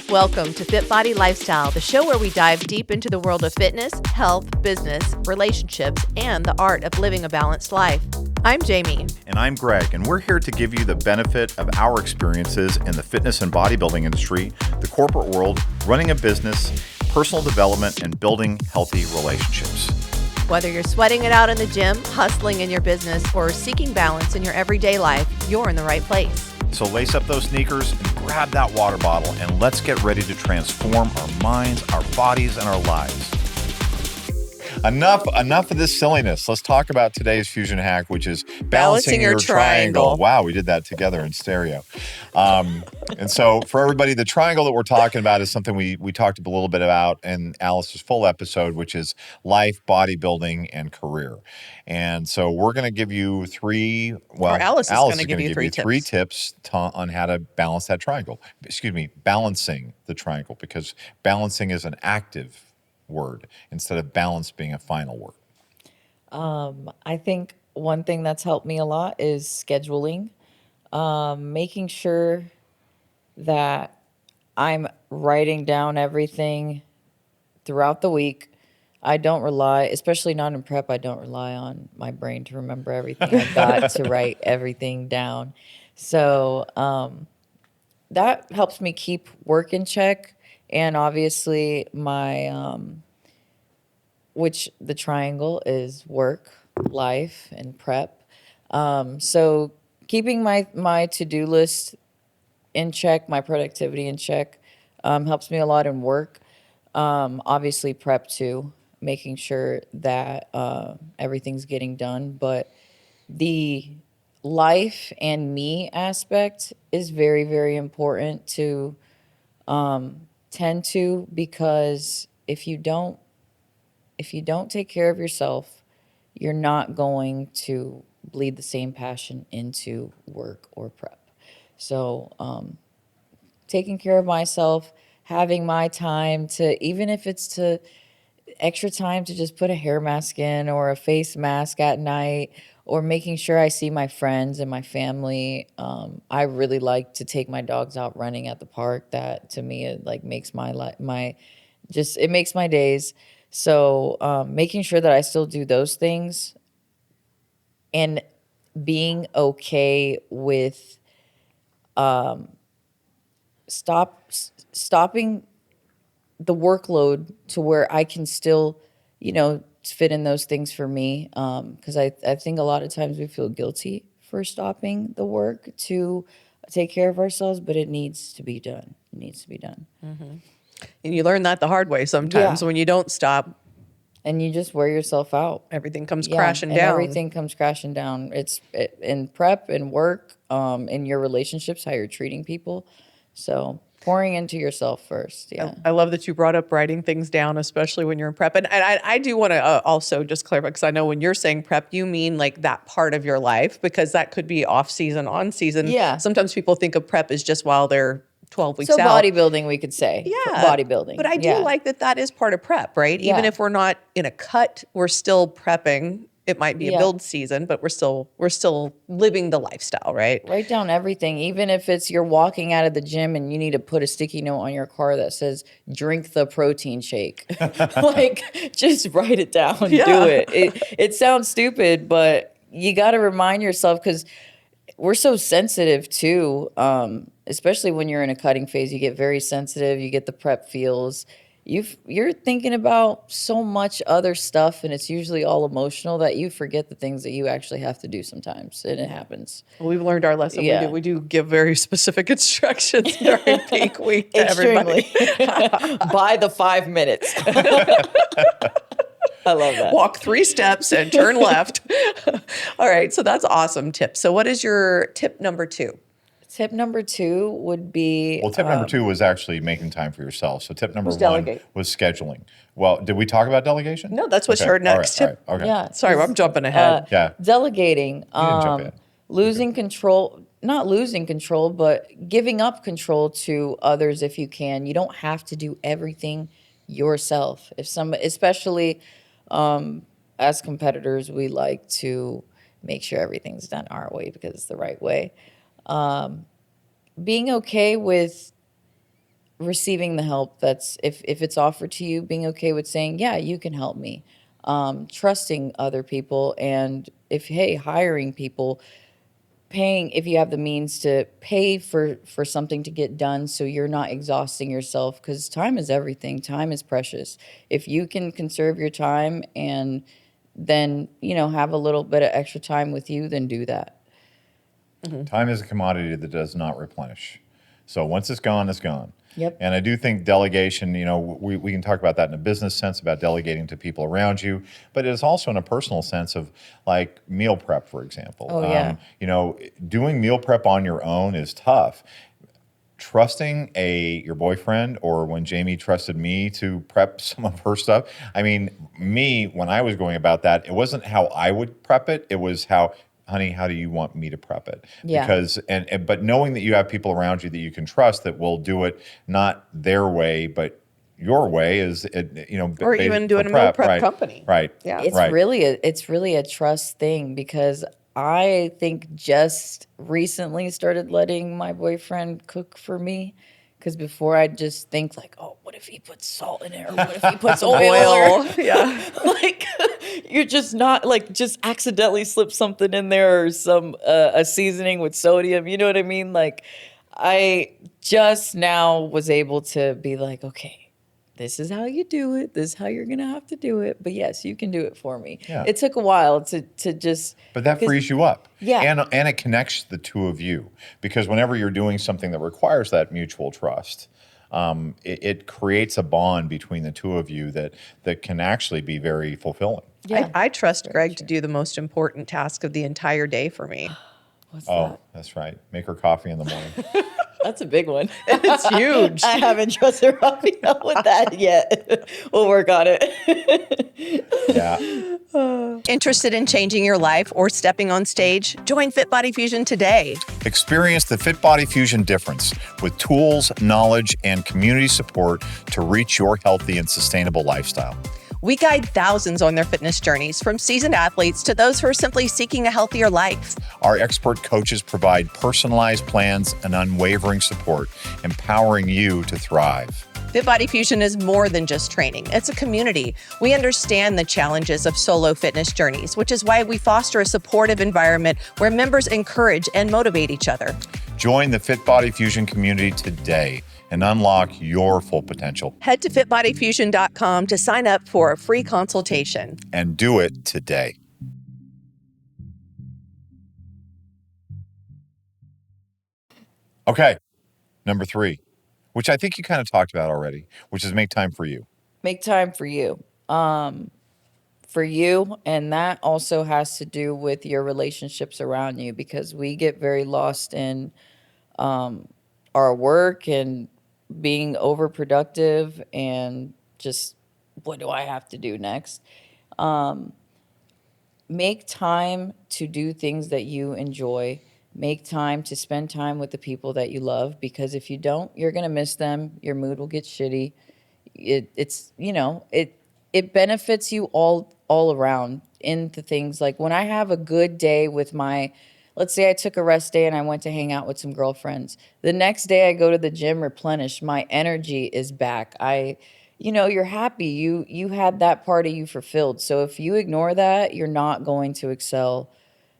Welcome to FitBody Lifestyle, the show where we dive deep into the world of fitness, health, business, relationships, and the art of living a balanced life. I'm Jami. And I'm Greg, and we're here to give you the benefit of our experiences in the fitness and bodybuilding industry, the corporate world, running a business, personal development, and building healthy relationships. Whether you're sweating it out in the gym, hustling in your business, or seeking balance in your everyday life, you're in the right place. So lace up those sneakers and grab that water bottle, and let's get ready to transform our minds, our bodies, and our lives. Enough of this silliness. Let's talk about today's fusion hack, which is balancing your triangle. Wow, we did that together in stereo. And so for everybody, the triangle that we're talking about is something we talked a little bit about in Alice's full episode, which is life, bodybuilding, and career. And so we're going to give you Alice is going to give you three tips on how to balance that triangle. Balancing the triangle, because balancing is an active word instead of balance being a final word. I think one thing that's helped me a lot is scheduling, making sure that I'm writing down everything throughout the week. I don't rely, especially not in prep, I don't rely on my brain to remember everything. I've got to write everything down. So that helps me keep work in check. And obviously my, which the triangle is work, life, and prep. So keeping my to-do list in check, my productivity in check, helps me a lot in work. Obviously prep too, making sure that everything's getting done. But the life and me aspect is very, very important to tend to, because if you don't take care of yourself, you're not going to bleed the same passion into work or prep. So taking care of myself, having my time to, even if it's to extra time to just put a hair mask in or a face mask at night, or making sure I see my friends and my family. I really like to take my dogs out running at the park. That to me, it like makes it makes my days. So making sure that I still do those things and being okay with stopping the workload to where I can still, fit in those things for me. Because I think a lot of times we feel guilty for stopping the work to take care of ourselves, but it needs to be done. It needs to be done. Mm-hmm. And you learn that the hard way sometimes when you don't stop. And you just wear yourself out. Everything comes crashing down. Everything comes crashing down. It's in prep and work, in your relationships, how you're treating people. So pouring into yourself first. Yeah. I love that you brought up writing things down, especially when you're in prep. And I do want to also just clarify, because I know when you're saying prep, you mean like that part of your life, because that could be off season, on season. Yeah. Sometimes people think of prep as just while they're 12 weeks out. So bodybuilding, we could say. Yeah. Bodybuilding. But I do like that is part of prep, right? Yeah. Even if we're not in a cut, we're still prepping. It might be a build season, but we're still living the lifestyle, right? Write down everything, even if it's you're walking out of the gym and you need to put a sticky note on your car that says, drink the protein shake. Like, just write it down, do it. It sounds stupid, but you got to remind yourself, because we're so sensitive too, especially when you're in a cutting phase. You get very sensitive, you get the prep feels. You're thinking about so much other stuff, and it's usually all emotional, that you forget the things that you actually have to do sometimes, and it happens. Well, we've learned our lesson. Yeah. We do give very specific instructions during peak week to everybody. By the 5 minutes. I love that. Walk 3 steps and turn left. All right, so that's awesome tip. So what is your tip number 2? Tip number 2 would be... Well, tip number 2 was actually making time for yourself. So tip number 1 delegate. was scheduling. Well, did we talk about delegation? No, that's what's her next tip. All right, okay. Yeah. Sorry, I'm jumping ahead. Delegating. You didn't jump in. Losing control, not losing control, but giving up control to others if you can. You don't have to do everything yourself. Especially as competitors, we like to make sure everything's done our way because it's the right way. Being okay with receiving the help that's if it's offered to you, being okay with saying, yeah, you can help me. Trusting other people, and hiring people, paying if you have the means to pay for something to get done, so you're not exhausting yourself, because time is everything. Time is precious. If you can conserve your time and then have a little bit of extra time with you, then do that. Time is a commodity that does not replenish. So once it's gone, it's gone. Yep. And I do think delegation, we can talk about that in a business sense about delegating to people around you, but it is also in a personal sense of like meal prep, for example. Oh, yeah. Doing meal prep on your own is tough. Trusting your boyfriend, or when Jami trusted me to prep some of her stuff. I mean, when I was going about that, it wasn't how I would prep it. It was honey, how do you want me to prep it? Yeah. Because, but knowing that you have people around you that you can trust that will do it, not their way, but your way or even doing a meal prep company. Right. Yeah. It's really a trust thing, because I think just recently started letting my boyfriend cook for me, because before I'd just think like, oh, what if he puts salt in it, or what if he puts oil? Yeah. Like you're just not like just accidentally slip something in there, or some a seasoning with sodium. You know what I mean? Like I just now was able to be like, okay, this is how you do it. This is how you're going to have to do it. But yes, you can do it for me. Yeah. It took a while to just. But that frees you up. Yeah. And it connects the two of you. Because whenever you're doing something that requires that mutual trust, it creates a bond between the two of you that can actually be very fulfilling. Yeah. I trust Greg to do the most important task of the entire day for me. What's that? That's right. Make her coffee in the morning. That's a big one. It's huge. I haven't trusted Robbie with that yet. We'll work on it. Yeah. Interested in changing your life or stepping on stage? Join FitBody Fusion today. Experience the FitBody Fusion difference with tools, knowledge, and community support to reach your healthy and sustainable lifestyle. We guide thousands on their fitness journeys, from seasoned athletes to those who are simply seeking a healthier life. Our expert coaches provide personalized plans and unwavering support, empowering you to thrive. FitBody Fusion is more than just training. It's a community. We understand the challenges of solo fitness journeys, which is why we foster a supportive environment where members encourage and motivate each other. Join the FitBody Fusion community today and unlock your full potential. Head to fitbodyfusion.com to sign up for a free consultation. And do it today. Okay, number 3, which I think you kind of talked about already, which is make time for you. Make time for you. For you, and that also has to do with your relationships around you, because we get very lost in our work and being overproductive and just, what do I have to do next? Make time to do things that you enjoy. Make time to spend time with the people that you love, because if you don't, you're going to miss them. Your mood will get shitty. It benefits you all around into things. Like when I have a good day with let's say I took a rest day and I went to hang out with some girlfriends. The next day I go to the gym replenished. My energy is back. You're happy. You had that part of you fulfilled. So if you ignore that, you're not going to excel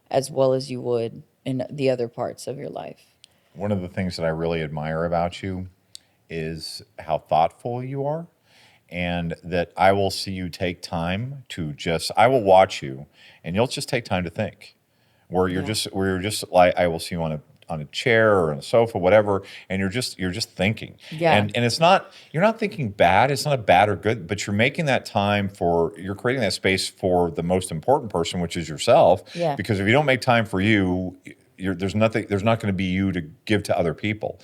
as well as you would in the other parts of your life. One of the things that I really admire about you is how thoughtful you are, and that I will see you take time to I will watch you and you'll just take time to think. Where you're just like, I will see you on a chair or on a sofa, whatever, and you're just thinking. Yeah. And you're not thinking bad. It's not a bad or good, but you're making that time you're creating that space for the most important person, which is yourself. Yeah. Because if you don't make time for you, there's not going to be you to give to other people.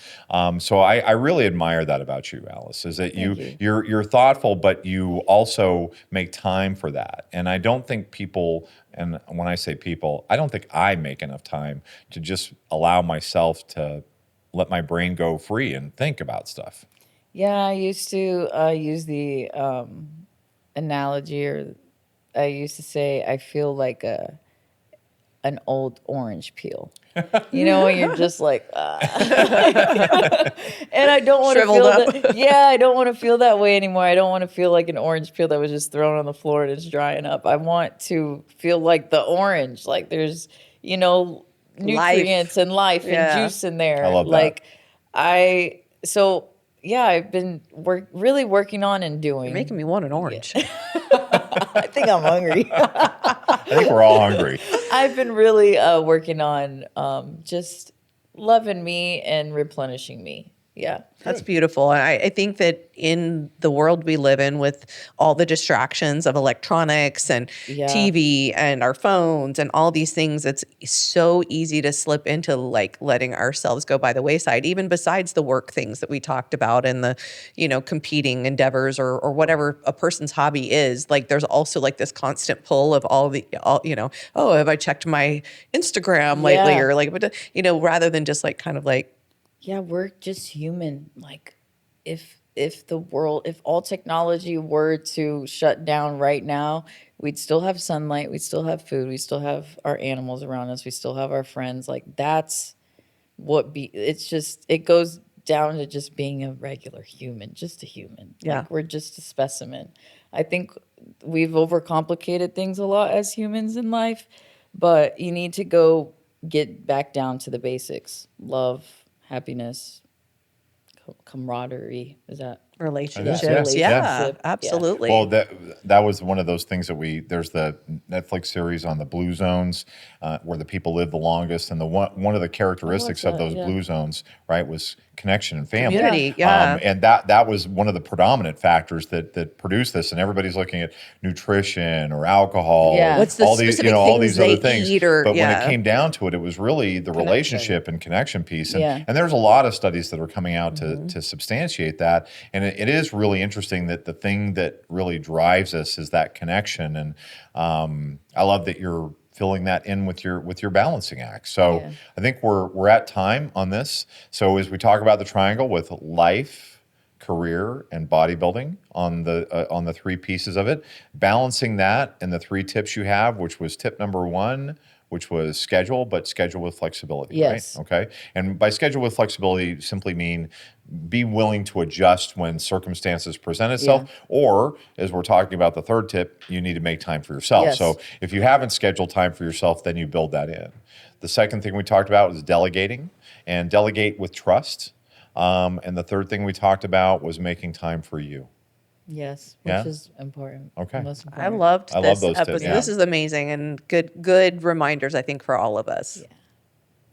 So I really admire that about you, Alice, is that you're thoughtful, but you also make time for that. And I don't think people, and when I say people, I don't think I make enough time to just allow myself to let my brain go free and think about stuff. Yeah, I used to use the analogy, or I used to say, I feel like an old orange peel. You know, when you're just like, and I don't want to feel that. Yeah, I don't want to feel that way anymore. I don't want to feel like an orange peel that was just thrown on the floor and it's drying up. I want to feel like the orange, like there's, you know, nutrients and life and juice in there. I love like so yeah, I've been really working on and doing. You're making me want an orange. I think I'm hungry. I think we're all hungry. I've been really working on just loving me and replenishing me. Yeah. That's beautiful. And I think that in the world we live in with all the distractions of electronics and TV and our phones and all these things, it's so easy to slip into like letting ourselves go by the wayside, even besides the work things that we talked about and the, you know, competing endeavors or whatever a person's hobby is. Like there's also like this constant pull of all, you know, oh, have I checked my Instagram lately? Or like, you know, rather than just like kind of like, yeah, we're just human. Like if all technology were to shut down right now, we'd still have sunlight, we'd still have food, we still have our animals around us, we still have our friends. Like that's it goes down to just being a regular human, just a human. Yeah. Like we're just a specimen. I think we've overcomplicated things a lot as humans in life, but you need to get back down to the basics. Love, happiness, camaraderie. Is that relationships? Yeah, absolutely. Well, that was one of those things that there's the Netflix series on the blue zones where the people live the longest, and one of the characteristics of those blue zones, right, was connection and family. Community, and that was one of the predominant factors that produced this. And everybody's looking at nutrition or alcohol, what's the all these, specific all things these other they things. eat But when it came down to it, it was really the relationship and connection piece. And there's a lot of studies that are coming out to substantiate that. And it is really interesting that the thing that really drives us is that connection. And I love that you're filling that in with your balancing act. So I think we're at time on this. So as we talk about the triangle with life, career, and bodybuilding on the three pieces of it, balancing that and the three tips you have, which was tip number 1, which was schedule, but schedule with flexibility, right? Okay. And by schedule with flexibility, simply mean be willing to adjust when circumstances present itself, or as we're talking about the third tip, you need to make time for yourself. So if you haven't scheduled time for yourself, then you build that in. The second thing we talked about was delegating, and delegate with trust. And the third thing we talked about was making time for you. Yes, which is important. Okay. Most important. I love this those episode. tips, This is amazing and good reminders, I think, for all of us. Yeah.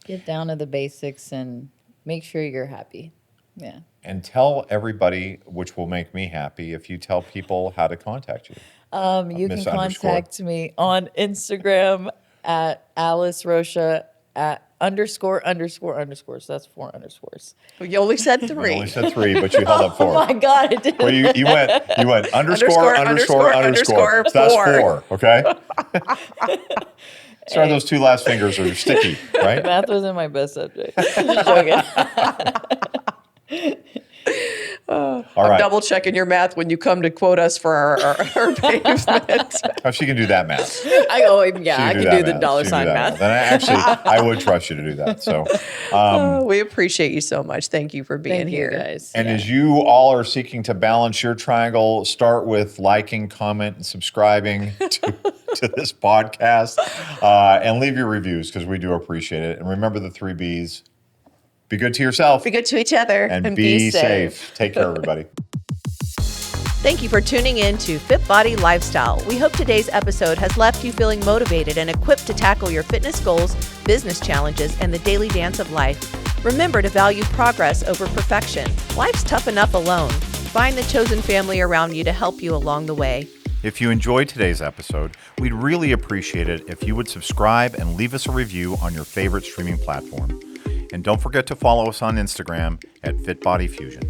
Get down to the basics and make sure you're happy. Yeah. And tell everybody, which will make me happy, if you tell people how to contact you. You can contact me on Instagram at Alice Rocha at ___. So that's 4 underscores. You only said 3. You only said 3, but you held up 4. Oh my God, I did. Well, you went underscore. So that's 4. Okay. Sorry, those 2 last fingers are sticky, right? Math wasn't my best subject. Just joking. All I'm right. double checking your math when you come to quote us for our pavement. Oh, she can do that math. I can do the dollar sign math. Then I would trust you to do that. So we appreciate you so much. Thank you for being here, guys. And as you all are seeking to balance your triangle, start with liking, comment, and subscribing to this podcast, and leave your reviews because we do appreciate it. And remember the 3 B's. Be good to yourself. Be good to each other. And be safe. Take care, everybody. Thank you for tuning in to FitBody Lifestyle. We hope today's episode has left you feeling motivated and equipped to tackle your fitness goals, business challenges, and the daily dance of life. Remember to value progress over perfection. Life's tough enough alone. Find the chosen family around you to help you along the way. If you enjoyed today's episode, we'd really appreciate it if you would subscribe and leave us a review on your favorite streaming platform. And don't forget to follow us on Instagram at FitBody Fusion.